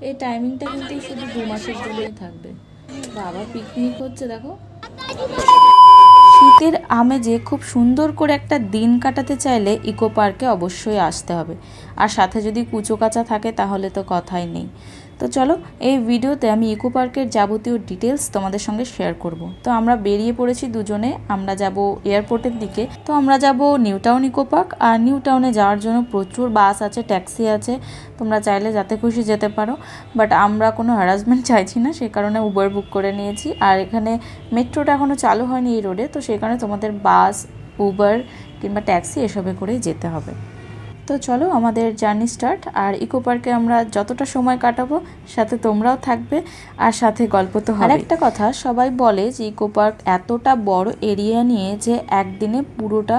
এই টাইমিংটা কিন্তু শুধু 2 মাসের জন্যই থাকবে। বাবা পিকনিক হচ্ছে দেখো। শীতের আমেজে খুব সুন্দর করে একটা দিন কাটাতে চাইলে ইকো পার্কে অবশ্যই আসতে হবে, আর সাথে যদি কুচো কাচা থাকে তাহলে তো কথাই নেই। তো চলো, এই ভিডিওতে আমি ইকো পার্কের যাবতীয় ডিটেলস তোমাদের সঙ্গে শেয়ার করব। তো আমরা বেরিয়ে পড়েছি দুজনে, আমরা যাব এয়ারপোর্টের দিকে। তো আমরা যাব নিউ টাউন ইকো পার্ক, আর নিউ টাউনে যাওয়ার জন্য প্রচুর বাস আছে, ট্যাক্সি আছে, তোমরা চাইলে যাতে খুশি যেতে পারো। বাট আমরা কোনো হ্যারাসমেন্ট চাইছি না, সেই কারণে উবার বুক করে নিয়েছি। আর এখানে মেট্রোটা এখনও চালু হয়নি এই রোডে, তো সেই কারণে তোমাদের বাস, উবার কিংবা ট্যাক্সি এসবে করেই যেতে হবে। তো চলো আমাদের জার্নি স্টার্ট। আর ইকো পার্কে আমরা যতটা সময় কাটাবো সাথে তোমরাও থাকবে, আর সাথে গল্প তো হবে। একটা কথা, সবাই বলে যে ইকো পার্ক এতটা বড় এরিয়া নিয়ে যে একদিনে পুরোটা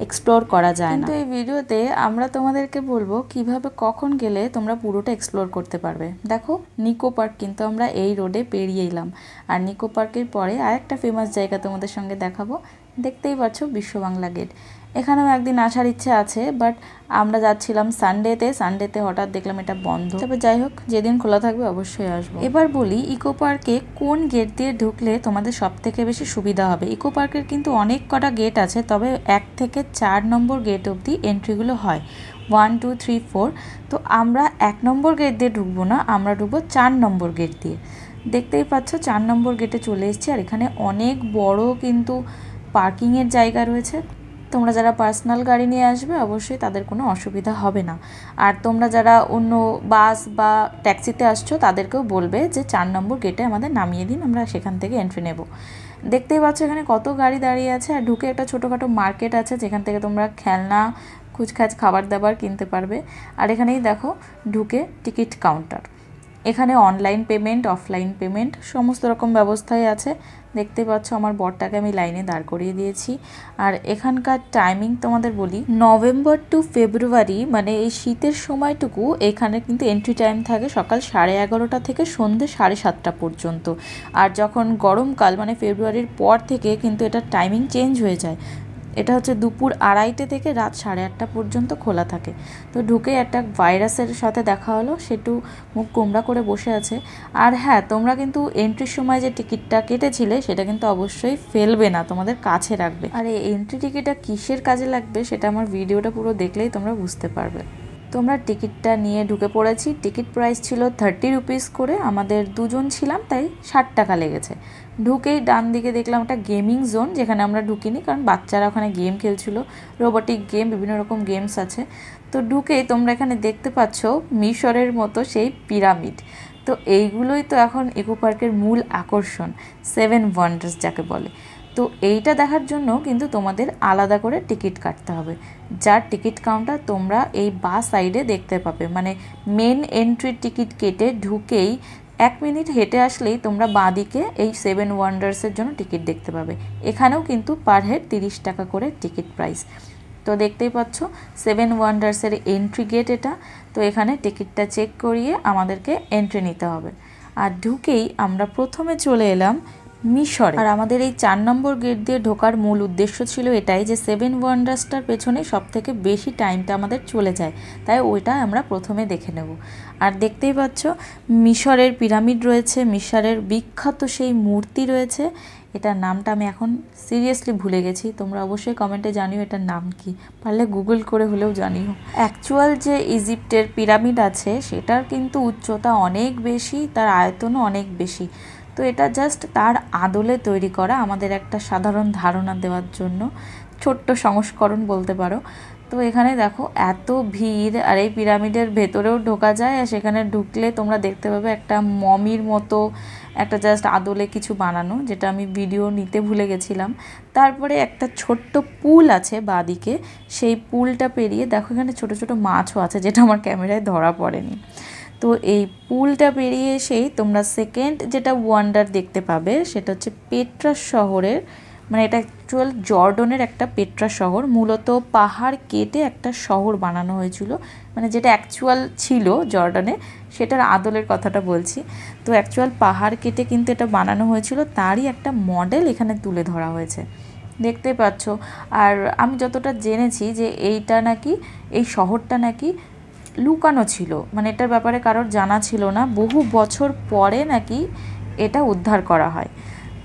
এক্সপ্লোর করা যায় না, কিন্তু এই ভিডিওতে আমরা তোমাদেরকে বলবো কিভাবে কখন গেলে তোমরা পুরোটা এক্সপ্লোর করতে পারবে। দেখো, নিকো পার্ক কিন্তু আমরা এই রোডে পেরিয়ে এলাম। আর নিকো পার্কের পরে আরেকটা ফেমাস জায়গা তোমাদের সঙ্গে দেখাবো। দেখতেই পাচ্ছ বিশ্ব বাংলা গেট। এখানেও একদিন আসার ইচ্ছে আছে, বাট আমরা যাচ্ছিলাম সানডেতে হঠাৎ দেখলাম এটা বন্ধ। তবে যাই হোক, যেদিন খোলা থাকবে অবশ্যই আসবো। এবার বলি ইকো পার্কে কোন গেট দিয়ে ঢুকলে তোমাদের সব থেকে বেশি সুবিধা হবে। ইকো পার্কের কিন্তু অনেক কটা গেট আছে, তবে 1 থেকে 4 নম্বর গেট অবধি এন্ট্রিগুলো হয়, 1 2 3 4। তো আমরা 1 নম্বর গেট দিয়ে ঢুকবো না, আমরা ঢুকবো 4 নম্বর গেট দিয়ে। দেখতেই পাচ্ছ 4 নম্বর গেটে চলে এসেছি। আর এখানে অনেক বড় কিন্তু পার্কিংয়ের জায়গা রয়েছে। তোমরা যারা পার্সোনাল গাড়ি নিয়ে আসবে অবশ্যই তাদের কোনো অসুবিধা হবে না। আর তোমরা যারা অন্য বাস বা ট্যাক্সিতে আসছো তাদেরকেও বলবে যে 4 নম্বর গেটে আমাদের নামিয়ে দিন, আমরা সেখান থেকে এন্ট্রি নেব। দেখতেই পাচ্ছ এখানে কত গাড়ি দাঁড়িয়ে আছে। আর ঢুকে একটা ছোটোখাটো মার্কেট আছে, যেখান থেকে তোমরা খেলনা, কুচখাচ, খাবার দাবার কিনতে পারবে। আর এখানেই দেখো ঢুকে টিকিট কাউন্টার। এখানে অনলাইন পেমেন্ট, অফলাইন পেমেন্ট সমস্ত রকম ব্যবস্থাই আছে। দেখতে পাচ্ছ আমার বরটাকে আমি লাইনে দাঁড় করিয়ে দিয়েছি। আর এখানকার টাইমিং তোমাদের বলি, নভেম্বর টু ফেব্রুয়ারি মানে এই শীতের সময়টুকু এখানে কিন্তু এন্ট্রি টাইম থাকে সকাল 11:30 থেকে সন্ধ্যে 7:30 পর্যন্ত। আর যখন গরমকাল মানে ফেব্রুয়ারির পর থেকে কিন্তু এটা টাইমিং চেঞ্জ হয়ে যায়, এটা হচ্ছে দুপুর 2:30 থেকে রাত 8:30 পর্যন্ত খোলা থাকে। তো ঢুকে একটা ভাইরাসের সাথে দেখা হলো, সেটু মুখ কোমড়া করে বসে আছে। আর হ্যাঁ, তোমরা কিন্তু এন্ট্রির সময় যে টিকিটটা কেটেছিলে সেটা কিন্তু অবশ্যই ফেলবে না, তোমাদের কাছে রাখবে। আর এই এন্ট্রি টিকিটটা কিসের কাজে লাগবে সেটা আমার ভিডিওটা পুরো দেখলেই তোমরা বুঝতে পারবে। তোমরা টিকিটটা নিয়ে ঢুকে পড়েছি। টিকিট প্রাইস ছিল 30 রুপিস করে, আমাদের দুজন ছিলাম তাই 60 টাকা লেগেছে। ঢুকেই ডান দিকে দেখলাম একটা গেমিং জোন, যেখানে আমরা ঢুকিনি কারণ বাচ্চারা ওখানে গেম খেলছিল, রোবোটিক গেম, বিভিন্ন রকম গেমস আছে। তো ঢুকেই তোমরা এখানে দেখতে পাচ্ছ মিশরের মতো সেই পিরামিড। তো এইগুলোই তো এখন ইকো পার্কের মূল আকর্ষণ, 7 ওয়ান্ডার্স যাকে বলে। তো এইটা দেখার জন্য কিন্তু তোমাদের আলাদা করে টিকিট কাটতে হবে, যার টিকিট কাউন্টার তোমরা এই বাঁ সাইডে দেখতে পাবে। মানে মেন এন্ট্রির টিকিট কেটে ঢুকেই 1 মিনিট হেঁটে আসলেই তোমরা বাঁ দিকে এই 7 ওয়ান্ডার্সের জন্য টিকিট দেখতে পাবে। এখানেও কিন্তু পার হেড 30 টাকা করে টিকিট প্রাইস। তো দেখতেই পাচ্ছ 7 ওয়ান্ডার্সের এন্ট্রি গেট এটা। তো এখানে টিকিটটা চেক করিয়ে আমাদেরকে এন্ট্রি নিতে হবে। আর ঢুকেই আমরা প্রথমে চলে এলাম মিশরে। আর আমাদের এই 4 নম্বর গেট দিয়ে ঢোকার মূল উদ্দেশ্য ছিল এটাই যে 7 ওয়ান্ডার্সটার পেছনে সব থেকে বেশি টাইমটা আমাদের চলে যায়, তাই ওইটা আমরা প্রথমে দেখে নেব। আর দেখতেই পাচ্ছ মিশরের পিরামিড রয়েছে, মিশরের বিখ্যাত সেই মূর্তি রয়েছে। এটার নামটা আমি এখন সিরিয়াসলি ভুলে গেছি, তোমরা অবশ্যই কমেন্টে জানিও এটার নাম কি, পারলে গুগল করে হলেও জানিও। অ্যাকচুয়াল যে ইজিপ্টের পিরামিড আছে সেটার কিন্তু উচ্চতা অনেক বেশি, তার আয়তনও অনেক বেশি। তো এটা জাস্ট তার আদলে তৈরি করা, আমাদের একটা সাধারণ ধারণা দেওয়ার জন্য ছোট্ট সংস্করণ বলতে পারো। তো এখানে দেখো এত ভিড়, আর এই পিরামিডের ভেতরেও ঢোকা যায়। আর সেখানে ঢুকলে তোমরা দেখতে পাবে একটা মমির মতো একটা জাস্ট আদলে কিছু বানানো, যেটা আমি ভিডিও নিতে ভুলে গেছিলাম। তারপরে একটা ছোট্ট পুল আছে বাঁদিকে, সেই পুলটা পেরিয়ে দেখো এখানে ছোট ছোট মাছও আছে, যেটা আমার ক্যামেরায় ধরা পড়েনি। তো এই পুলটা পেরিয়ে এসেই তোমরা সেকেন্ড যেটা ওয়ান্ডার দেখতে পাবে সেটা হচ্ছে পেট্রা শহরের, মানে এটা অ্যাকচুয়াল জর্ডনের একটা পেট্রা শহর। মূলত পাহাড় কেটে একটা শহর বানানো হয়েছিল, মানে যেটা অ্যাকচুয়াল ছিল জর্ডনে সেটার আদলের কথাটা বলছি। তো অ্যাকচুয়াল পাহাড় কেটে কিন্তু এটা বানানো হয়েছিল, তারই একটা মডেল এখানে তুলে ধরা হয়েছে, দেখতে পাচ্ছ। আর আমি যতটা জেনেছি যে এইটা নাকি, এই শহরটা নাকি লুকানো ছিল, মানে এটার ব্যাপারে কারোর জানা ছিল না, বহু বছর পরে নাকি এটা উদ্ধার করা হয়।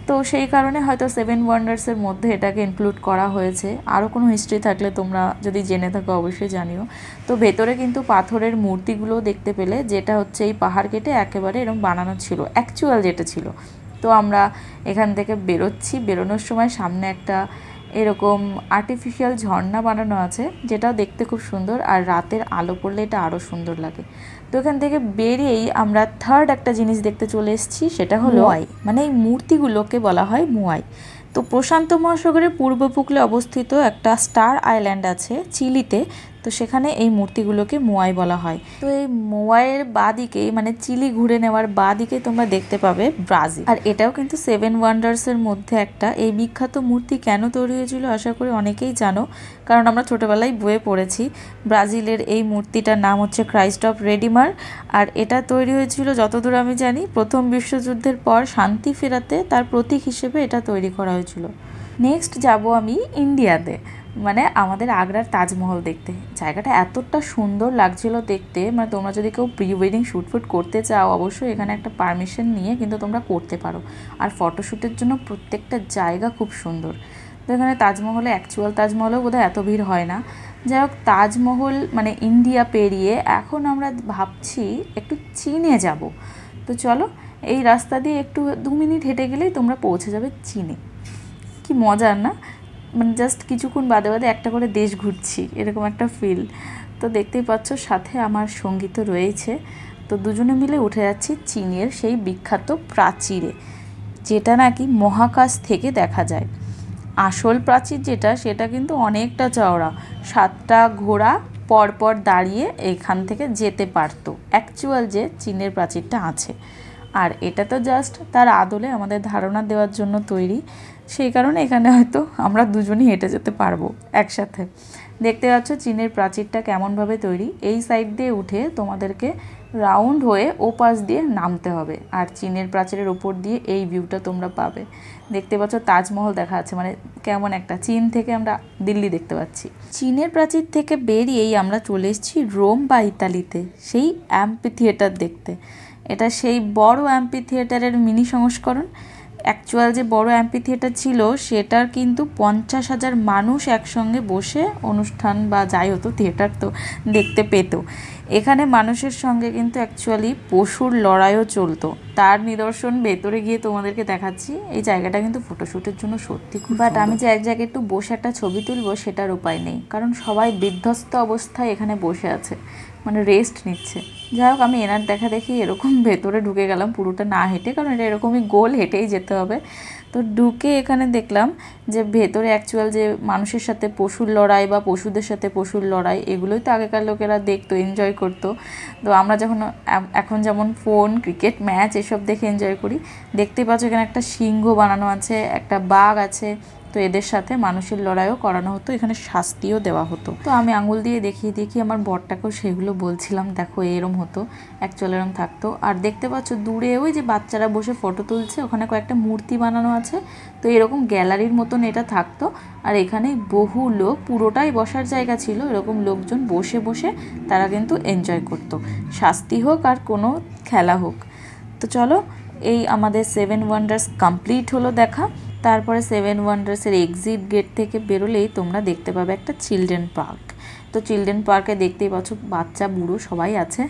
তো সেই কারণে হয়তো 7 ওয়ান্ডার্সের মধ্যে এটাকে ইনক্লুড করা হয়েছে। আরও কোনো হিস্ট্রি থাকলে তোমরা যদি জেনে থাকো অবশ্যই জানিও। তো ভেতরে কিন্তু পাথরের মূর্তিগুলো দেখতে পেলে, যেটা হচ্ছে এই পাহাড় কেটে একেবারে এরকম বানানো ছিল, অ্যাকচুয়াল যেটা ছিল। তো আমরা এখান থেকে বেরোচ্ছি, বেরোনোর সময় সামনে একটা এরকম আর্টিফিশিয়াল ঝর্ণা বানানো আছে, যেটাও দেখতে খুব সুন্দর, আর রাতের আলো পড়লে এটা আরও সুন্দর লাগে। তো এখান থেকে বেরিয়েই আমরা থার্ড একটা জিনিস দেখতে চলে এসেছি, সেটা হলো মোয়াই, মানে এই মূর্তিগুলোকে বলা হয় মোয়াই। তো প্রশান্ত মহাসাগরের পূর্ব উপকূলে অবস্থিত একটা স্টার আইল্যান্ড আছে চিলিতে, তো সেখানে এই মূর্তিগুলোকে মোয়াই বলা হয়। তো এই মোয়াইয়ের বাঁদিকেই, মানে চিলি ঘুরে নেওয়ার বাঁদিকে তোমরা দেখতে পাবে ব্রাজিল, আর এটাও কিন্তু 7 ওয়ান্ডার্সের মধ্যে একটা। এই বিখ্যাত মূর্তি কেন তৈরি হয়েছিল আশা করি অনেকেই জানো, কারণ আমরা ছোটোবেলায় বইয়ে পড়েছি। ব্রাজিলের এই মূর্তিটার নাম হচ্ছে ক্রাইস্ট অফ রেডিমার, আর এটা তৈরি হয়েছিল যতদূর আমি জানি প্রথম বিশ্বযুদ্ধের পর শান্তি ফেরাতে তার প্রতীক হিসেবে এটা তৈরি করা হয়েছিল। নেক্সট যাব আমি ইন্ডিয়াতে, মানে আমাদের আগ্রার তাজমহল দেখতে। জায়গাটা এতটা সুন্দর লাগছিল দেখতে, মানে তোমরা যদি কেউ প্রি ওয়েডিং শ্যুট করতে চাও অবশ্যই এখানে একটা পারমিশন নিয়ে কিন্তু তোমরা করতে পারো। আর ফটোশ্যুটের জন্য প্রত্যেকটা জায়গা খুব সুন্দর। তো এখানে তাজমহলে, অ্যাকচুয়াল তাজমহলেও বোধহয় এত ভিড় হয় না। যাই হোক, তাজমহল মানে ইন্ডিয়া পেরিয়ে এখন আমরা ভাবছি একটু চীনে যাব। তো চলো, এই রাস্তা দিয়ে একটু 2 মিনিট হেঁটে গেলেই তোমরা পৌঁছে যাবে চীনে। কি মজার না, মানে জাস্ট কিছুক্ষণ বাদে বাদে একটা করে দেশ ঘুরছি, এরকম একটা ফিল। তো দেখতেই পাচ্ছ সাথে আমার সঙ্গী তো রয়েছে। তো দুজনে মিলে উঠে যাচ্ছি চীনের সেই বিখ্যাত প্রাচীরে, যেটা নাকি মহাকাশ থেকে দেখা যায়। আসল প্রাচীর যেটা, সেটা কিন্তু অনেকটা চওড়া, 7টা ঘোড়া পরপর দাঁড়িয়ে এখান থেকে যেতে পারতো। অ্যাকচুয়াল যে চীনের প্রাচীরটা আছে, আর এটা তো জাস্ট তার আদলে আমাদের ধারণা দেওয়ার জন্য তৈরি। সেই কারণে এখানে হয়তো আমরা দুজনই হেঁটে যেতে পারবো একসাথে। দেখতে পাচ্ছ চীনের প্রাচীরটা কেমনভাবে তৈরি। এই সাইড দিয়ে উঠে তোমাদেরকে রাউন্ড হয়ে ওপাশ দিয়ে নামতে হবে, আর চীনের প্রাচীরের উপর দিয়ে এই ভিউটা তোমরা পাবে। দেখতে পাচ্ছ তাজমহল দেখা যাচ্ছে, মানে কেমন একটা, চীন থেকে আমরা দিল্লি দেখতে পাচ্ছি। চীনের প্রাচীর থেকে বেরিয়েই আমরা চলে এসেছি রোম বা ইতালিতে, সেই অ্যাম্পি থিয়েটার দেখতে। এটা সেই বড় অ্যাম্পি থিয়েটারের মিনি সংস্করণ। অ্যাকচুয়াল যে বড় অ্যাম্পি থিয়েটার ছিল সেটার কিন্তু 50,000 মানুষ একসঙ্গে বসে অনুষ্ঠান বা যাই হতো, থিয়েটার তো দেখতে পেত। এখানে মানুষের সঙ্গে কিন্তু অ্যাকচুয়ালি পশুর লড়াইও চলতো, তার নিদর্শন ভেতরে গিয়ে তোমাদেরকে দেখাচ্ছি। এই জায়গাটা কিন্তু ফটোশ্যুটের জন্য সত্যি খুব, বাট আমি যে এক জায়গায় একটু বসে একটা ছবি তুলবো সেটার উপায় নেই, কারণ সবাই বিধ্বস্ত অবস্থায় এখানে বসে আছে, মানে রেস্ট নিচ্ছে। যাই হোক, আমি এনার দেখা দেখি এরকম ভেতরে ঢুকে গেলাম, পুরোটা না হেঁটে, কারণ এটা এরকমই গোল হেঁটেই যেতে হবে। তো ঢুকে এখানে দেখলাম যে ভেতরে অ্যাকচুয়াল যে মানুষের সাথে পশুর লড়াই বা পশুদের সাথে পশুর লড়াই, এগুলোই তো আগেকার লোকেরা দেখতো, এনজয় করতো। তো আমরা যখন এখন যেমন ফোন, ক্রিকেট ম্যাচ এসব দেখে এনজয় করি, দেখতেই পাচ্ছ এখানে একটা সিংহ বানানো আছে, একটা বাঘ আছে। তো এদের সাথে মানুষের লড়াইও করানো হতো, এখানে শাস্তিও দেওয়া হতো। তো আমি আঙুল দিয়ে দেখিয়ে আমার বরটাকেও সেগুলো বলছিলাম, দেখো এরম হতো, অ্যাকচুয়াল এরম থাকতো। আর দেখতে পাচ্ছ দূরে ওই যে বাচ্চারা বসে ফটো তুলছে, ওখানে কয়েকটা মূর্তি বানানো আছে। তো এরকম গ্যালারির মতন এটা থাকতো, আর এখানে বহু লোক, পুরোটাই বসার জায়গা ছিল, এরকম লোকজন বসে বসে তারা কিন্তু এনজয় করতো, শাস্তি হোক আর কোনো খেলা হোক। তো চলো, এই আমাদের 7 ওয়ান্ডার্স কমপ্লিট হলো দেখা। তারপরে 7 ওয়ান্ডার্সের এক্সিট গেট থেকে বেরোলেই তোমরা দেখতে পাবে একটা চিলড্রেন পার্ক। তো চিলড্রেন পার্কে দেখতেই পাচ্ছ বাচ্চা বুড়ো সবাই আছে,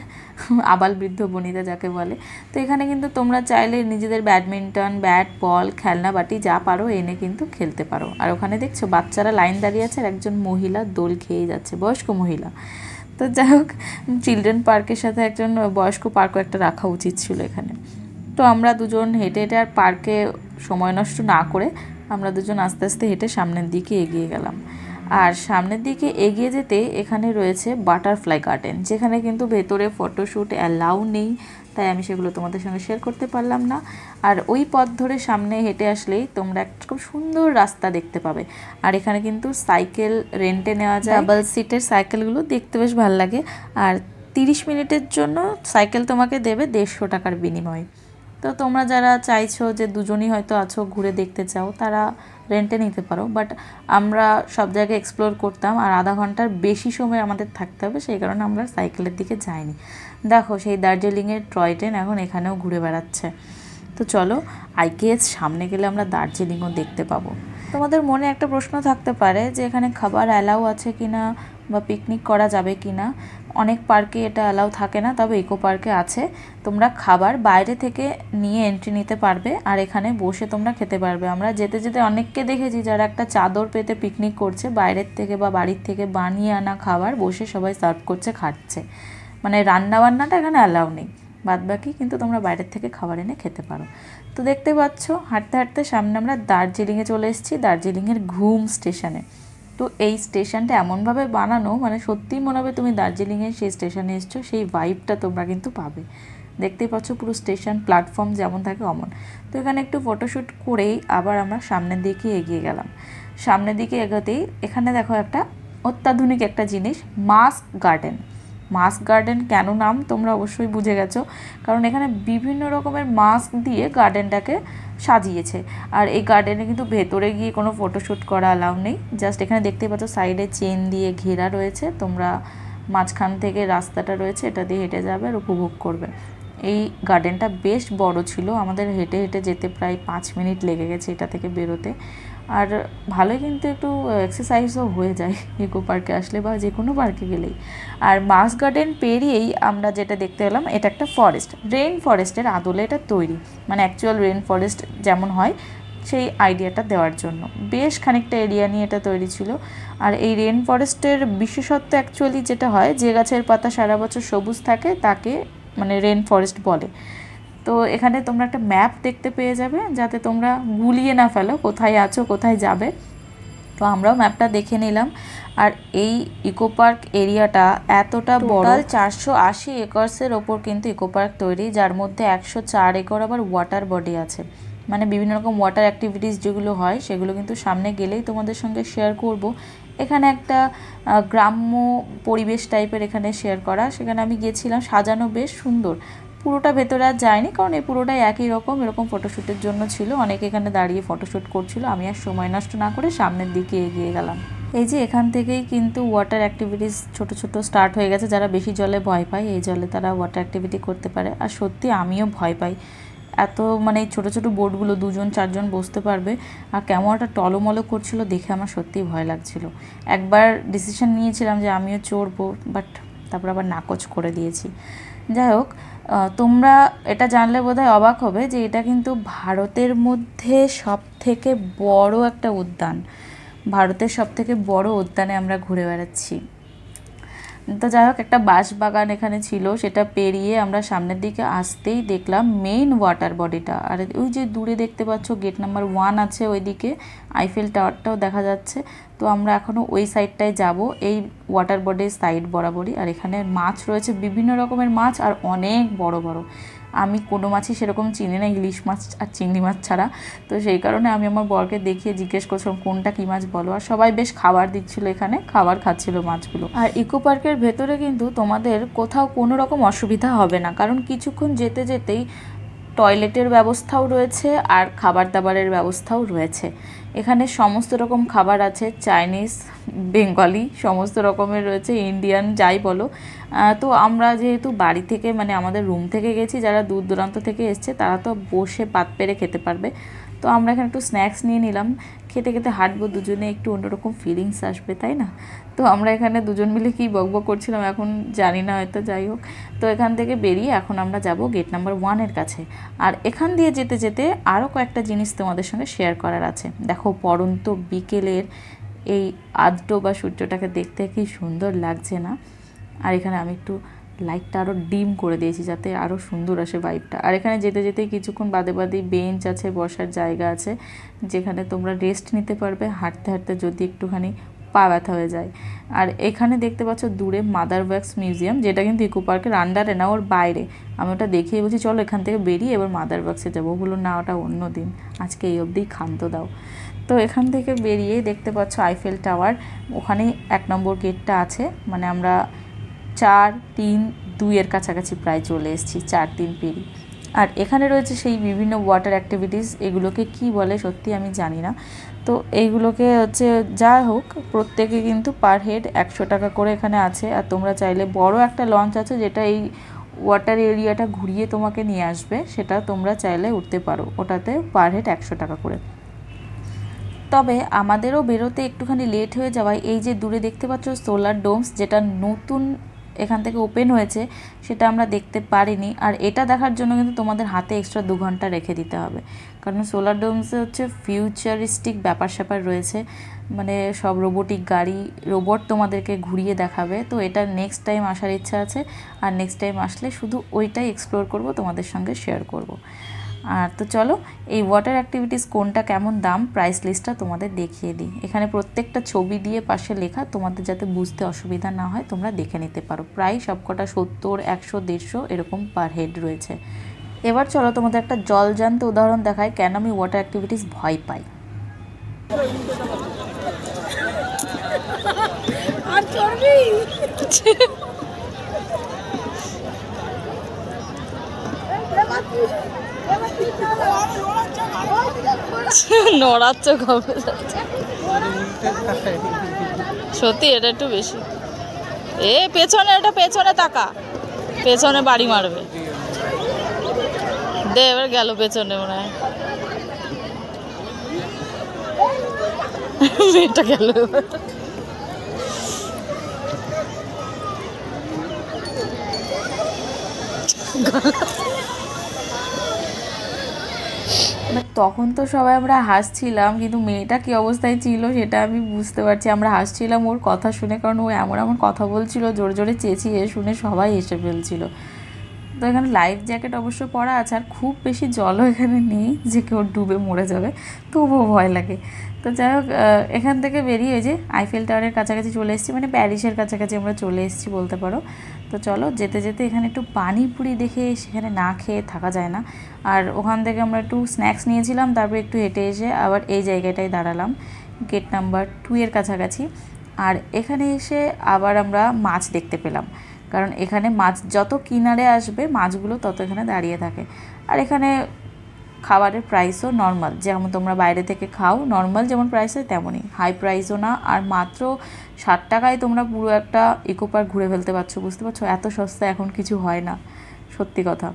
আবাল বৃদ্ধ বনিতা যাকে বলে। তো এখানে কিন্তু তোমরা চাইলে নিজেদের ব্যাডমিন্টন, ব্যাট, বল, খেলনা বাটি যা পারো এনে কিন্তু খেলতে পারো। আর ওখানে দেখছো বাচ্চারা লাইন দাঁড়িয়ে আছে, আর একজন মহিলা দোল খেয়ে যাচ্ছে, বয়স্ক মহিলা। তো যাই হোক, চিলড্রেন পার্কের সাথে একজন বয়স্ক পার্কও একটা রাখা উচিত ছিল এখানে। তো আমরা দুজন হেঁটে হেঁটে আর পার্কে সময় নষ্ট না করে আমরা দুজন আস্তে আস্তে হেঁটে সামনের দিকে এগিয়ে গেলাম। আর সামনের দিকে এগিয়ে যেতে এখানে রয়েছে বাটারফ্লাই গার্ডেন, যেখানে কিন্তু ভেতরে ফটোশ্যুট অ্যালাউ নেই, তাই আমি সেগুলো তোমাদের সঙ্গে শেয়ার করতে পারলাম না। আর ওই পথ ধরে সামনে হেঁটে আসলেই তোমরা একটা খুব সুন্দর রাস্তা দেখতে পাবে। আর এখানে কিন্তু সাইকেল রেন্টে নেওয়া যায়, ডাবল সিটের সাইকেলগুলো দেখতে বেশ ভালো লাগে। আর 30 মিনিটের জন্য সাইকেল তোমাকে দেবে 150 টাকার বিনিময়ে। তো তোমরা যারা চাইছো যে দুজনই হয়তো আছো ঘুরে দেখতে চাও তারা রেন্টে নিতে পারো, বাট আমরা সব জায়গায় এক্সপ্লোর করতাম আর আধা ঘন্টার বেশি সময় আমাদের থাকতে হবে, সেই কারণে আমরা সাইকেলের দিকে যাইনি। দেখো সেই দার্জিলিংয়ের টয় ট্রেন এখন এখানেও ঘুরে বেড়াচ্ছে। তো চলো আইকেএস সামনে গেলে আমরা দার্জিলিংও দেখতে পাবো। তোমাদের মনে একটা প্রশ্ন থাকতে পারে যে এখানে খাবার অ্যালাউ আছে কি না বা পিকনিক করা যাবে কি না। অনেক পার্কে এটা অ্যালাউ থাকে না, তবে ইকো পার্কে আছে। তোমরা খাবার বাইরে থেকে নিয়ে এন্ট্রি নিতে পারবে আর এখানে বসে তোমরা খেতে পারবে। আমরা যেতে যেতে অনেককে দেখেছি যারা একটা চাদর পেতে পিকনিক করছে, বাইরের থেকে বা বাড়ির থেকে বানিয়ে আনা খাবার বসে সবাই সার্ভ করছে, খাচ্ছে। মানে রান্নাবান্নাটা এখানে অ্যালাউ নেই, বাদবাকি কিন্তু তোমরা বাইরের থেকে খাবার এনে খেতে পারো। তো দেখতে পাচ্ছ হাঁটতে হাঁটতে সামনে আমরা দার্জিলিংয়ে চলে এসেছি, দার্জিলিংয়ের ঘুম স্টেশনে। তো এই স্টেশনটা এমনভাবে বানানো মানে সত্যিই মনে হবে তুমি দার্জিলিংয়ের সেই স্টেশনে এসছো, সেই ভাইবটা তোমরা কিন্তু পাবে। দেখতেই পাচ্ছ পুরো স্টেশন প্ল্যাটফর্ম যেমন থাকে অমন। তো এখানে একটু ফটোশ্যুট করেই আবার আমরা সামনের দিকে এগিয়ে গেলাম। সামনের দিকে এগোতেই এখানে দেখো একটা অত্যাধুনিক একটা জিনিস, মাস্ক গার্ডেন। মাস্ক গার্ডেন কেন নাম তোমরা অবশ্যই বুঝে গেছো, কারণ এখানে বিভিন্ন রকমের মাস্ক দিয়ে গার্ডেনটাকে সাজিয়েছে। আর এই গার্ডেনে কিন্তু ভেতরে গিয়ে কোনো ফটোশ্যুট করা অ্যালাউ নেই, জাস্ট এখানে দেখতেই পাচ্ছ সাইডে চেন দিয়ে ঘেরা রয়েছে, তোমরা মাঝখান থেকে রাস্তাটা রয়েছে এটা দিয়ে হেঁটে যাবে আর উপভোগ করবে। এই গার্ডেনটা বেশ বড় ছিল, আমাদের হেঁটে হেঁটে যেতে প্রায় 5 মিনিট লেগে গেছে এটা থেকে বেরোতে। আর ভালোই কিন্তু একটু এক্সারসাইজও হয়ে যায় ইকো পার্কে আসলে বা যে কোনো পার্কে গেলেই। আর মাস্ক গার্ডেন পেরিয়েই আমরা যেটা দেখতে পেলাম এটা একটা ফরেস্ট, রেইন ফরেস্টের আদলে এটা তৈরি, মানে অ্যাকচুয়াল রেইন ফরেস্ট যেমন হয় সেই আইডিয়াটা দেওয়ার জন্য বেশ খানিকটা এরিয়া নিয়ে এটা তৈরি ছিল। আর এই রেইন ফরেস্টের বিশেষত্ব অ্যাকচুয়ালি যেটা হয়, যে গাছের পাতা সারা বছর সবুজ থাকে তাকে মানে রেইন ফরেস্ট বলে। তো এখানে তোমরা একটা ম্যাপ দেখতে পেয়ে যাবে যাতে তোমরা গুলিয়ে না ফেলো কোথায় আছো কোথায় যাবে। তো আমরাও ম্যাপটা দেখে নিলাম। আর এই ইকো পার্ক এরিয়াটা এতটা বড়, 480 একরসের ওপর কিন্তু ইকো পার্ক তৈরি, যার মধ্যে 104 একর আবার ওয়াটার বডি আছে। মানে বিভিন্ন রকম ওয়াটার অ্যাক্টিভিটিস যেগুলো হয় সেগুলো কিন্তু সামনে গেলেই তোমাদের সঙ্গে শেয়ার করব। এখানে একটা গ্রাম্য পরিবেশ টাইপের এখানে শেয়ার করা, সেখানে আমি গেছিলাম, সাজানো বেশ সুন্দর। পুরোটা ভেতরে আর যায়নি কারণ এই পুরোটাই একই রকম, এরকম ফটোশ্যুটের জন্য ছিল, অনেকে এখানে দাঁড়িয়ে ফটোশ্যুট করছিল। আমি আর সময় নষ্ট না করে সামনের দিকে এগিয়ে গেলাম। এই যে এখান থেকেই কিন্তু ওয়াটার অ্যাক্টিভিটিস ছোট ছোট স্টার্ট হয়ে গেছে। যারা বেশি জলে ভয় পায় এই জলে তারা ওয়াটার অ্যাক্টিভিটি করতে পারে। আর সত্যি আমিও ভয় পাই, এত মানে ছোট ছোট বোটগুলো 2-4 জন বসতে পারবে, আর কেমন একটা টলমলো করছিল দেখে আমার সত্যিই ভয় লাগছিল। একবার ডিসিশন নিয়েছিলাম যে আমিও চড়বো, বাট তারপর আবার নাকচ করে দিয়েছি। যাই হোক, তোমরা এটা জানলে বোধহয় অবাক হবে যে এটা কিন্তু ভারতের মধ্যে সবথেকে বড় একটা উদ্যান। ভারতের সবথেকে বড় উদ্যানে আমরা ঘুরে বেড়াচ্ছি। তো যাই হোক, একটা বাঁশবাগান এখানে ছিল, সেটা পেরিয়ে আমরা সামনের দিকে আসতেই দেখলাম মেইন ওয়াটার বডিটা। আর ওই যে দূরে দেখতে পাচ্ছ গেট নাম্বার 1 আছে, ওইদিকে আইফেল টাওয়ারটাও দেখা যাচ্ছে। তো আমরা এখনও ওই সাইডটায় যাব, এই ওয়াটার বডির সাইড বরাবরই। আর এখানে মাছ রয়েছে, বিভিন্ন রকমের মাছ আর অনেক বড় বড়। আমি কোনো মাছই সেরকম চিনি না, ইলিশ মাছ আর চিংড়ি মাছ ছাড়া। তো সেই কারণে আমি আমার বরকে দেখিয়ে জিজ্ঞেস করছিলাম কোনটা কী মাছ বলো। আর সবাই বেশ খাবার দিচ্ছিলো, এখানে খাবার খাচ্ছিল মাছগুলো। আর ইকো পার্কের ভেতরে কিন্তু তোমাদের কোথাও কোনো রকম অসুবিধা হবে না, কারণ কিছুক্ষণ যেতে যেতেই টয়লেটের ব্যবস্থাও রয়েছে আর খাবার দাবারের ব্যবস্থাও রয়েছে। এখানে সমস্ত রকম খাবার আছে, চাইনিজ, বেঙ্গলি, সমস্ত রকমের রয়েছে, ইন্ডিয়ান যাই বলো। তো আমরা যেহেতু বাড়ি থেকে মানে আমাদের রুম থেকে গেছি, যারা দূর দূরান্ত থেকে এসছে তারা তো বসে পাত পেরে খেতে পারবে। তো আমরা এখানে একটু স্ন্যাক্স নিয়ে নিলাম, খেতে খেতে হাঁটবো দুজনে, একটু অন্যরকম ফিলিংস আসবে, তাই না? তো আমরা এখানে দুজন মিলে কী বকবক করছিলাম এখন জানি না হয়তো, যাই হোক। তো এখান থেকে বেরিয়ে এখন আমরা যাব গেট নাম্বার 1-এর কাছে। আর এখান দিয়ে যেতে যেতে আরও কয়েকটা জিনিস তোমাদের সঙ্গে শেয়ার করার আছে। দেখো পড়ন্ত বিকেলের এই আদ্র বা সূর্যটাকে দেখতে কি সুন্দর লাগছে না? আর এখানে আমি একটু লাইটটা আরও ডিম করে দিয়েছি যাতে আরও সুন্দর আসে ভাইবটা। আর এখানে যেতে যেতেই কিছুক্ষণ বাদে বাদেই বেঞ্চ আছে, বসার জায়গা আছে, যেখানে তোমরা রেস্ট নিতে পারবে হাঁটতে হাঁটতে যদি একটুখানি পা ব্যথা হয়ে যায়। আর এখানে দেখতে পাচ্ছ দূরে মাদার ওয়াক্স মিউজিয়াম, যেটা কিন্তু ইকো পার্কের আন্ডারে না, ওর বাইরে। আমি ওটা দেখিয়ে বলছি চলো এখান থেকে বেরিয়ে এবার মাদার ওয়াক্সে যাবো। বললো না, ওটা অন্য দিন, আজকে এই অবধিই ক্ষান্ত দাও। তো এখান থেকে বেরিয়ে দেখতে পাচ্ছ আইফেল টাওয়ার, ওখানেই 1 নম্বর গেটটা আছে। মানে আমরা 4-3-2-এর কাছাকাছি প্রায় চলে এসেছি, 4-3 পেরিয়ে। আর এখানে রয়েছে সেই বিভিন্ন ওয়াটার অ্যাক্টিভিটিস, এগুলোকে কি বলে সত্যি আমি জানি না। তো এইগুলোকে হচ্ছে যা হোক প্রত্যেকে কিন্তু পার হেড 100 টাকা করে এখানে আছে। আর তোমরা চাইলে বড় একটা লঞ্চ আছে যেটা এই ওয়াটার এরিয়াটা ঘুরিয়ে তোমাকে নিয়ে আসবে, সেটা তোমরা চাইলে উঠতে পারো, ওটাতে পার হেড 100 টাকা করে। তবে আমাদেরও বেরোতে একটুখানি লেট হয়ে যাওয়ায় এই যে দূরে দেখতে পাচ্ছ সোলার ডোমস, যেটা নতুন এখান থেকে ওপেন হয়েছে, সেটা আমরা দেখতে পারিনি। আর এটা দেখার জন্য কিন্তু তোমাদের হাতে এক্সট্রা 2 ঘন্টা রেখে দিতে হবে, কারণ সোলার ডোমসে হচ্ছে ফিউচারিস্টিক ব্যাপার স্যাপার রয়েছে, মানে সব রোবোটিক গাড়ি, রোবট তোমাদেরকে ঘুরিয়ে দেখাবে। তো এটা নেক্সট টাইম আসার ইচ্ছা আছে, আর নেক্সট টাইম আসলে শুধু ওইটাই এক্সপ্লোর করব, তোমাদের সঙ্গে শেয়ার করব। আর তো চলো এই ওয়াটার অ্যাক্টিভিটিস কোনটা কেমন দাম প্রাইস লিস্টটা তোমাদের দেখিয়ে দিই। এখানে প্রত্যেকটা ছবি দিয়ে পাশে লেখা, তোমাদের যাতে বুঝতে অসুবিধা না হয় তোমরা দেখে নিতে পারো। প্রায় সবকটা 70, 100, 150 এরকম পার হেড রয়েছে। এবার চলো তোমাদের একটা জলজান্ত উদাহরণ দেখায় কেন আমি ওয়াটার অ্যাক্টিভিটিস ভয় পাই। নড়াচ্ছ কবে সত্যি, এটা একটু বেশি। পেছনে, এটা পেছনে তাকা, পেছনে বাড়ি মারবে। দে এবার গেল পেছনে, মনে হয় মেয়েটা গেল। তখন তো সবাই আমরা হাসছিলাম, কিন্তু মেয়েটা কী অবস্থায় ছিল সেটা আমি বুঝতে পারছি। আমরা হাসছিলাম ওর কথা শুনে, কারণ ও এমন এমন কথা বলছিল, জোরে জোরে চেঁচিয়ে, শুনে সবাই হেসে ফেলছিল। তো এখানে লাইফ জ্যাকেট অবশ্য পরা আছে, আর খুব বেশি জলও এখানে নেই যে কেউ ডুবে মরে যাবে, তবুও ভয় লাগে। তো যাই হোক, এখান থেকে বেরিয়ে যে আইফেল টাওয়ারের কাছাকাছি চলে এসেছি, মানে প্যারিসের কাছাকাছি আমরা চলে এসেছি বলতে পারো। তো চলো যেতে যেতে এখানে একটু পানিপুরি দেখে, সেখানে না খেয়ে থাকা যায় না। আর ওখান থেকে আমরা একটু স্ন্যাক্স নিয়েছিলাম, তারপর একটু হেঁটে এসে আবার এই জায়গাটায় দাঁড়ালাম, গেট নাম্বার 2 এর কাছাকাছি। আর এখানে এসে আবার আমরা মাছ দেখতে পেলাম, কারণ এখানে মাছ যত কিনারে আসবে মাছগুলো তত এখানে দাঁড়িয়ে থাকে। আর এখানে খাবারের প্রাইসও নর্মাল, যেমন তোমরা বাইরে থেকে খাও নর্মাল যেমন প্রাইস হয় তেমনই, হাই প্রাইসও না। আর মাত্র 60 টাকায় তোমরা পুরো একটা ইকো পার্ক ঘুরে ফেলতে পারছো। বুঝতে পারছো এত সস্তা এখন কিছু হয় না, সত্যি কথা।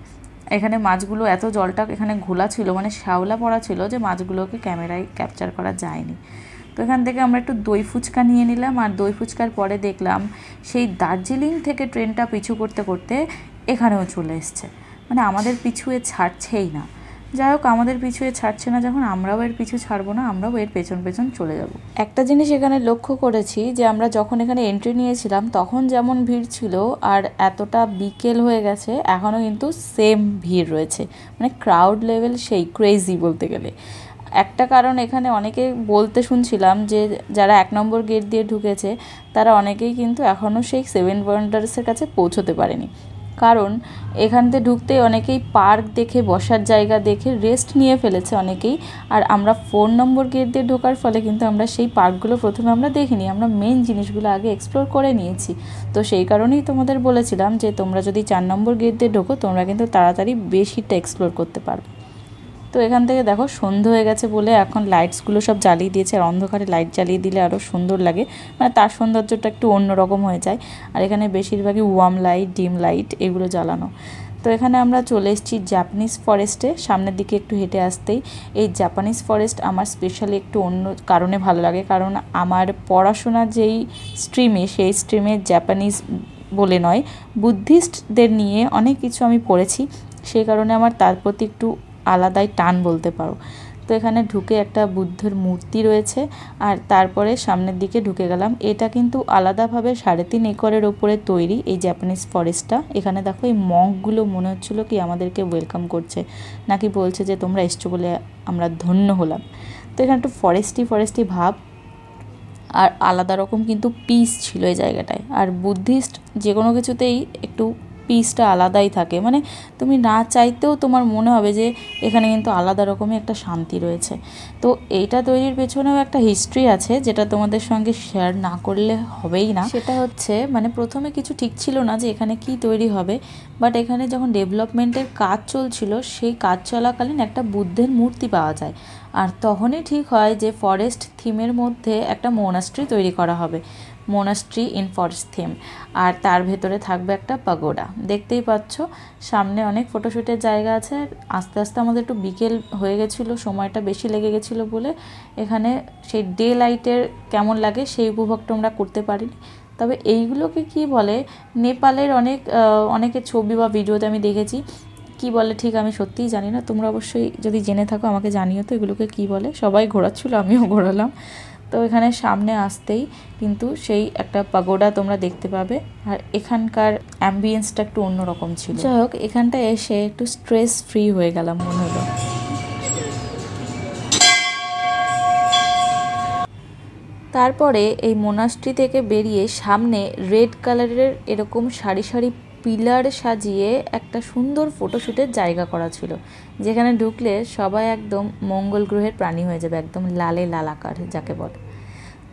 এখানে মাছগুলো এত জলটা এখানে ঘোলা ছিল, মানে শ্যাওলা পড়া ছিল, যে মাছগুলোকে ক্যামেরায় ক্যাপচার করা যায়নি। তো এখান থেকে আমরা একটু দই ফুচকা নিয়ে নিলাম। আর দই ফুচকার পরে দেখলাম সেই দার্জিলিং থেকে ট্রেনটা পিছু করতে করতে এখানেও চলে এসছে, মানে আমাদের পিছুয়ে ছাড়ছেই না। যাই হোক, আমাদের পিছুয়ে ছাড়ছে না যখন, আমরাও এর পিছু ছাড়বো না, আমরাও এর পেছন পেছন চলে যাব। একটা জিনিস এখানে লক্ষ্য করেছি যে আমরা যখন এখানে এন্ট্রি নিয়েছিলাম তখন যেমন ভিড় ছিল, আর এতটা বিকেল হয়ে গেছে এখনও কিন্তু সেম ভিড় রয়েছে, মানে ক্রাউড লেভেল সেই ক্রেজি বলতে গেলে। একটা কারণ এখানে অনেকে বলতে শুনছিলাম যে যারা 1 নম্বর গেট দিয়ে ঢুকেছে তারা অনেকেই কিন্তু এখনও সেই 7 ওয়ান্ডার্সের কাছে পৌঁছতে পারেনি, কারণ এখান থেকে ঢুকতে অনেকেই পার্ক দেখে, বসার জায়গা দেখে রেস্ট নিয়ে ফেলেছে অনেকেই। আর আমরা 4 নম্বর গেট দিয়ে ঢোকার ফলে কিন্তু আমরা সেই পার্কগুলো প্রথমে আমরা দেখিনি, আমরা মেন জিনিসগুলো আগে এক্সপ্লোর করে নিয়েছি। তো সেই কারণেই তোমাদের বলেছিলাম যে তোমরা যদি 4 নম্বর গেট দিয়ে ঢোকো তোমরা কিন্তু তাড়াতাড়ি বেশিটা এক্সপ্লোর করতে পারবে। তো এখান থেকে দেখো সন্ধ্যে হয়ে গেছে বলে এখন লাইটসগুলো সব জ্বালিয়ে দিয়েছে, আর অন্ধকারে লাইট জ্বালিয়ে দিলে আরও সুন্দর লাগে, মানে তার সৌন্দর্যটা একটু অন্যরকম হয়ে যায়। আর এখানে বেশিরভাগই ওয়ার্ম লাইট, ডিম লাইট এগুলো জ্বালানো। তো এখানে আমরা চলে এসেছি জাপানিজ ফরেস্টে। সামনের দিকে একটু হেঁটে আসতেই এই জাপানিজ ফরেস্ট আমার স্পেশালি একটু অন্য কারণে ভালো লাগে, কারণ আমার পড়াশোনা যেই স্ট্রিমে, সেই স্ট্রিমে জাপানিজ বলে নয়, বুদ্ধিস্টদের নিয়ে অনেক কিছু আমি পড়েছি, সেই কারণে আমার তার প্রতি একটু আলাদাই টান বলতে পারো। তো এখানে ঢুকে একটা বুদ্ধের মূর্তি রয়েছে, আর তারপরে সামনের দিকে ঢুকে গেলাম। এটা কিন্তু আলাদাভাবে 3.5 একরের ওপরে তৈরি এই জাপানিজ ফরেস্টটা। এখানে দেখো এই মঙ্কগুলো মনে হচ্ছিলো কি আমাদেরকে ওয়েলকাম করছে, নাকি বলছে যে তোমরা এসছো বলে আমরা ধন্য হলাম। তো এখানে একটু ফরেস্টি ভাব, আর আলাদা রকম কিন্তু পিস ছিল এই জায়গাটায়। আর বুদ্ধিস্ট যে কোনো কিছুতেই একটু পিসটা আলাদাই থাকে, মানে তুমি না চাইতেও তোমার মনে হবে যে এখানে কিন্তু আলাদা রকমের একটা শান্তি রয়েছে। তো এইটা তৈরির পেছনেও একটা হিস্ট্রি আছে, যেটা তোমাদের সঙ্গে শেয়ার না করলে হবেই না। সেটা হচ্ছে মানে প্রথমে কিছু ঠিক ছিল না যে এখানে কি তৈরি হবে, বাট এখানে যখন ডেভেলপমেন্টের কাজ চলছিল সেই কাজ চলাকালীন একটা বুদ্ধের মূর্তি পাওয়া যায়, আর তখনই ঠিক হয় যে ফরেস্ট থিমের মধ্যে একটা মোনাস্ট্রি তৈরি করা হবে, মোনাস্ট্রি ইন ফরেস্ট থিম। আর তার ভেতরে থাকবে একটা পাগোডা। দেখতেই পাচ্ছ সামনে অনেক ফটোশ্যুটের জায়গা আছে। আস্তে আস্তে আমাদের একটু বিকেল হয়ে গেছিলো, সময়টা বেশি লেগে গেছিলো বলে এখানে সেই ডে লাইটের কেমন লাগে সেই উপভোগটা আমরা করতে পারিনি। তবে এইগুলোকে কি বলে, নেপালের অনেকের ছবি বা ভিডিওতে আমি দেখেছি, কি বলে ঠিক আমি সত্যিই জানি না, তোমরা অবশ্যই যদি জেনে থাকো আমাকে জানিও তো এগুলোকে কি বলে। সবাই ঘোরাচ্ছিল, আমিও ঘোরালাম। তো এখানে সামনে আসতেই কিন্তু সেই একটা পাগোডা তোমরা দেখতে পাবে, আর এখানকার অ্যাম্বিয়েন্সটা একটু অন্যরকম ছিল। যাই হোক, এখানটা এসে একটু স্ট্রেস ফ্রি হয়ে গেলাম মনে হলো। তারপরে এই মোনাস্ট্রি থেকে বেরিয়ে সামনে রেড কালারের এরকম সারি সারি পিলার সাজিয়ে একটা সুন্দর ফটোশ্যুটের জায়গা করা ছিল, যেখানে ঢুকলে সবাই একদম মঙ্গল গ্রহের প্রাণী হয়ে যাবে, একদম লালে লালাকার যাকে বলে।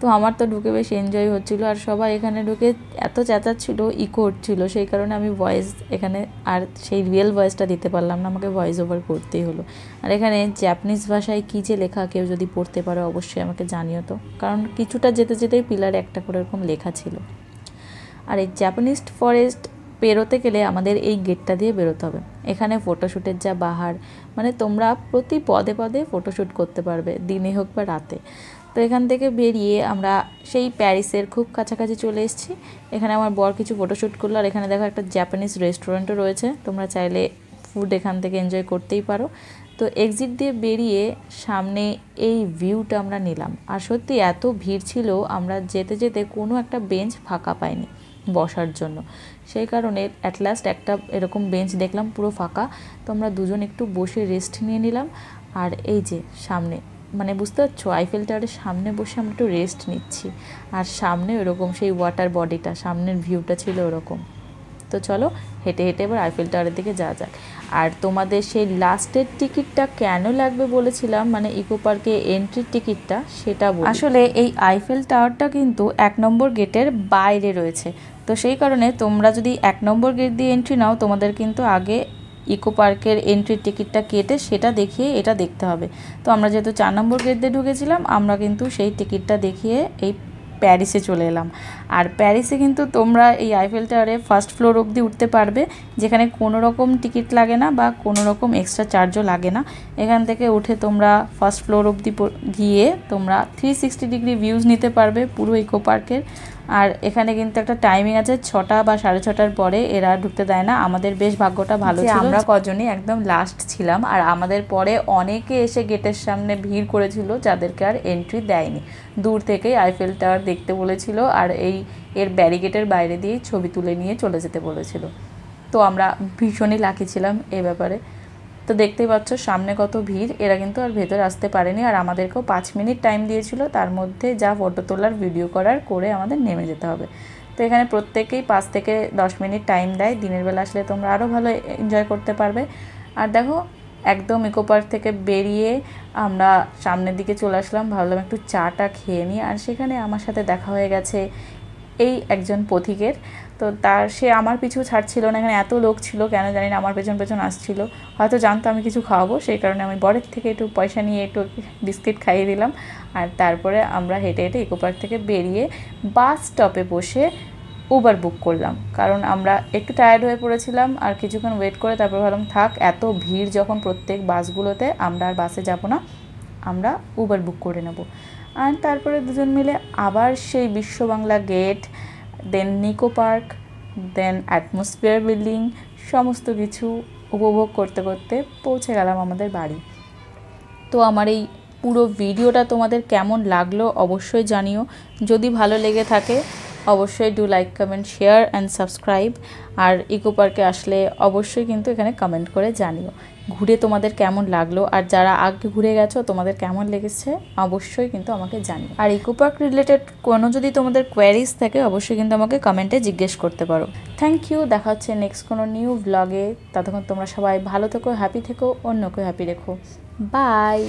তো আমার তো ঢুকে বেশ এনজয় হচ্ছিল, আর সবাই এখানে ঢুকে এত চেঁচাচ্ছিল, ইকো হচ্ছিল, সেই কারণে আমি ভয়েস এখানে আর সেই রিয়েল ভয়েসটা দিতে পারলাম না, আমাকে ভয়েস ওভার করতেই হলো। আর এখানে জাপানিজ ভাষায় কী যে লেখা, কেউ যদি পড়তে পারো অবশ্যই আমাকে জানিও তো, কারণ কিছুটা যেতে যেতেই পিলারে একটা করে এরকম লেখা ছিল। আর এই জাপানিজ ফরেস্ট পেরোতে গেলে আমাদের এই গেটটা দিয়ে বেরোতে হবে। এখানে ফটোশ্যুটের যা বাহার, মানে তোমরা প্রতি পদে পদে ফটোশ্যুট করতে পারবে, দিনে হোক বা রাতে। তো এখান থেকে বেরিয়ে আমরা সেই প্যারিসের খুব কাছাকাছি চলে এসেছি। এখানে আমার বর কিছু ফটোশ্যুট করলো, আর এখানে দেখো একটা জাপানিজ রেস্টুরেন্টও রয়েছে, তোমরা চাইলে ফুড এখান থেকে এনজয় করতেই পারো। তো এক্সিট দিয়ে বেরিয়ে সামনে এই ভিউটা আমরা নিলাম, আর সত্যি এত ভিড় ছিল, আমরা যেতে যেতে কোনো একটা বেঞ্চ ফাঁকা পাইনি বসার জন্য, সেই কারণে অ্যাট লাস্ট একটা এরকম বেঞ্চ দেখলাম পুরো ফাঁকা। তো আমরা দুজন একটু বসে রেস্ট নিয়ে নিলাম, আর এই যে সামনে মানে বুঝতে পারছো আইফেল টাওয়ারের সামনে বসে আমরা একটু রেস্ট নিচ্ছি, আর সামনে ওরকম সেই ওয়াটার বডিটা, সামনের ভিউটা ছিল ওরকম। তো চলো হেঁটে হেঁটে এবার আইফেল টাওয়ারের দিকে যাওয়া যাক। আর তোমাদের সেই লাস্টের টিকিটটা কেন লাগবে বলেছিলাম, মানে ইকো পার্কে এন্ট্রির টিকিটটা, সেটা আসলে এই আইফেল টাওয়ারটা কিন্তু 1 নম্বর গেটের বাইরে রয়েছে। তো সেই কারণে তোমরা যদি 1 নম্বর গেট দিয়ে এন্ট্রি নাও, তোমাদের কিন্তু আগে ইকো পার্কের এন্ট্রির টিকিটটা কেটে সেটা দেখিয়ে এটা দেখতে হবে। তো আমরা যেহেতু 4 নম্বর গেট দিয়ে ঢুকেছিলাম, আমরা কিন্তু সেই টিকিটটা দেখিয়ে এই প্যারিসে চলে এলাম। আর প্যারিসে কিন্তু তোমরা এই আইফেল টাওয়ারে ফার্স্ট ফ্লোর অবধি উঠতে পারবে, যেখানে কোনো রকম টিকিট লাগে না বা কোনো রকম এক্সট্রা চার্জও লাগে না। এখান থেকে উঠে তোমরা ফার্স্ট ফ্লোর অবধি গিয়ে তোমরা 360 ডিগ্রি ভিউজ নিতে পারবে পুরো ইকো পার্কের। আর এখানে কিন্তু একটা টাইমিং আছে, 6টা বা 6:30টার পরে এরা ঢুকতে দেয় না। আমাদের বেশ ভাগ্যটা ভালো ছিল, আমরা কজনই একদম লাস্ট ছিলাম, আর আমাদের পরে অনেকে এসে গেটের সামনে ভিড় করেছিল, যাদেরকে আর এন্ট্রি দেয়নি। দূর থেকেই আইফেল টাওয়ার দেখতে বলেছিল, আর এর ব্যারিকেডের বাইরে দিয়ে ছবি তুলে নিয়ে চলে যেতে বলেছিল। তো আমরা ভীষণই লাকি ছিলাম এ ব্যাপারে। তো দেখতেই পাচ্ছ সামনে কত ভিড়, এরা কিন্তু আর ভেতরে আসতে পারেনি, আর আমাদেরকেও 5 মিনিট টাইম দিয়েছিল, তার মধ্যে যা ফটো তোলার ভিডিও করার করে আমাদের নেমে যেতে হবে। তো এখানে প্রত্যেকেই 5 থেকে 10 মিনিট টাইম দেয়, দিনের বেলা আসলে তোমরা আরও ভালো এনজয় করতে পারবে। আর দেখো একদম ইকো পার্ক থেকে বেরিয়ে আমরা সামনের দিকে চলে আসলাম, ভাবলাম একটু চাটা খেয়ে নিই। আর সেখানে আমার সাথে দেখা হয়ে গেছে এই একজন পথিকের। তো সে আমার পিছু ছাড়ছিল না, এখানে এত লোক ছিল কেন জানি না, আমার পেছন পেছন আসছিল, হয়তো জানতো আমি কিছু খাওয়াবো, সেই কারণে আমি বরের থেকে একটু পয়সা নিয়ে একটু বিস্কিট খাইয়ে দিলাম। আর তারপরে আমরা হেঁটে হেঁটে ইকো পার্ক থেকে বেরিয়ে বাস স্টপে বসে উবার বুক করলাম, কারণ আমরা একটু টায়ার্ড হয়ে পড়েছিলাম। আর কিছুক্ষণ ওয়েট করে তারপর ভাবলাম থাক, এত ভিড় যখন প্রত্যেক বাসগুলোতে, আমরা আর বাসে যাব না, আমরা উবার বুক করে নেব। আর তারপরে দুজন মিলে আবার সেই বিশ্ব বাংলা গেট, দেন নিকো পার্ক, দেন অ্যাটমসফিয়ার বিল্ডিং, সমস্ত কিছু উপভোগ করতে করতে পৌঁছে গেলাম আমাদের বাড়ি। তো আমার এই পুরো ভিডিওটা তোমাদের কেমন লাগলো অবশ্যই জানিও। যদি ভালো লেগে থাকে অবশ্যই do like comment share and subscribe. আর ইকো পার্কে আসলে অবশ্যই কিন্তু এখানে কমেন্ট করে জানিও ঘুরে তোমাদের কেমন লাগলো, আর যারা আগে ঘুরে গেছো তোমাদের কেমন লেগেছে অবশ্যই কিন্তু আমাকে জানিও। আর ইকো পার্ক রিলেটেড কোনো যদি তোমাদের কোয়ারিজ থাকে অবশ্যই কিন্তু আমাকে কমেন্টে জিজ্ঞেস করতে পারো। থ্যাংক ইউ, দেখা হচ্ছে নেক্সট কোনো নিউ ব্লগে। ততক্ষণ তোমরা সবাই ভালো থেকো, হ্যাপি থেকো, অন্যকে হ্যাপি রেখো। বাই।